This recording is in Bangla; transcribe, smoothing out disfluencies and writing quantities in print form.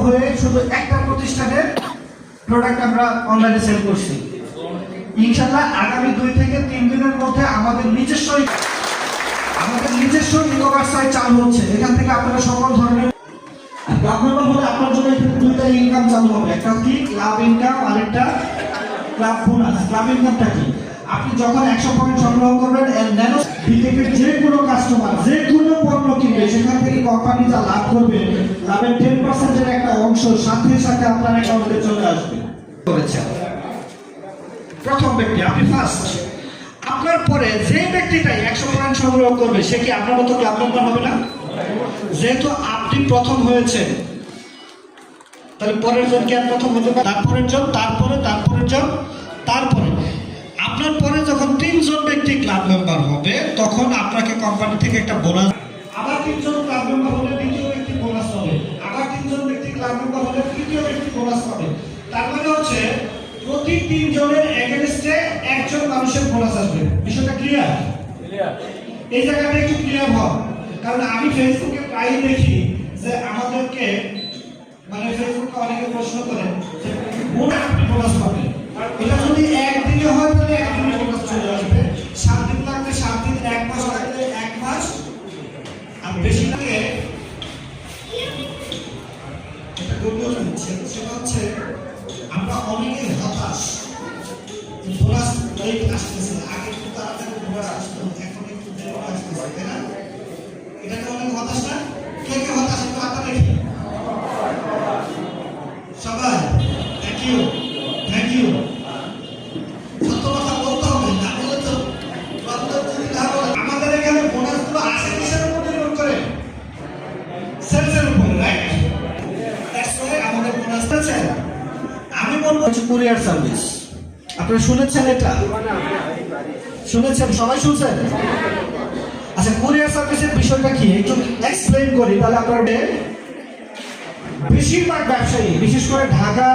হয়ে শুধু একটা প্রতিষ্ঠানের প্রোডাক্ট আমরা অনলাইনে সেল করছি। ইনশাআল্লাহ আগামী 2 থেকে 3 দিনের মধ্যে আমাদের নিজস্ব ই-কমার্স সাইট চালু হচ্ছে। এখান থেকে আপনারা সকল ধরনের ক্লাব মেম্বার হলে আপনার জন্য এখানে 2টা ইনকাম চালু হবে। একটা কি ক্লাব ইনকাম, আরেকটা ক্লাব বোনাস। ক্লাব ইনকামটা কি? আপনি যখন 100 পয়েন্ট সংগ্রহ করবেন ন্যানো বিটেকের যে কোনো কাস্টমার যে কোনো পণ্য কিনবে সেখান থেকে কোম্পানি যা লাভ করবে, লাভের 10% এর একটা অংশ সাথে সাথে আপনার অ্যাকাউন্টে চলে আসবে। করেছে প্রথম ব্যক্তি, আপনি ফার্স্ট। আপনার পরে যে ব্যক্তিটাই 100 পয়েন্ট সংগ্রহ করবে সে কি আপনার মতো ক্লাব মেম্বার হবে না? যেহেতু আপনি প্রথম হয়েছেন, তাহলে পরের জন কি আর প্রথম হতে পারে? তারপরের জন, তারপরে আপনার পরে যখন 3 জন ব্যক্তি ক্লাব মেম্বার হবে তখন আপনাকে কোম্পানি থেকে একটা বোনাস, আবার 3 জন ক্লাব মেম্বার হলে দ্বিতীয় ব্যক্তি বোনাস পাবে, আবার 3 জন ব্যক্তি ক্লাব মেম্বার হলে তৃতীয় ব্যক্তি বোনাস পাবে। তার মানে হচ্ছে প্রতি 3 জনের এগেইনস্টে একজন মানুষের বোনাস আসবে। বিষয়টা ক্লিয়ার? এই জায়গাটা একটু ক্লিয়ার হও, কারণ আমি ফেসবুকে প্রায়ই দেখি যে আমাদেরকে মানে ফেসবুকে অনেকে প্রশ্ন করে যে বোনাস পাবে। এটা যদি একদিনে হয় তাহলে একদিনে বোনাস চলে আসবে, 7 দিন লাগবে 7 দিন, 1 মাস লাগবে 1 মাস, আর বেশি লাগে এটা গড়িয়ে উঠছে। সেটা হচ্ছে আমরা অনেকে হতাশ, বোনাস লেট আসতেছে, আগে একটু তাড়াতাড়ি বোনাস আসতো, এখন একটু দেরি আসতেছে, তাই না? এটাকে অনেক হতাশ না? কে কে হতাশ একটু হাতটা দেখি সবাই। Thank you. সত্য কথা বলতে হবে, না বলে তো আমাদের এখানে বোনাস গুলো আসে কিসের উপর নির্ভর করে? সেলসের উপর, রাইট? দ্যাটস ওয়াই আমাদের বোনাস আছে। আমি বলবো কুরিয়ার সার্ভিস। আপনারা শুনেছেন এটা? শুনেছেন? সবাই শুনছেন? আচ্ছা, কুরিয়ার সার্ভিসের বিষয়টা কি একটু এক্সপ্লেইন করি, তাহলে আপনারা বেশিরভাগ ব্যবসায়ী বিশেষ করে ঢাকা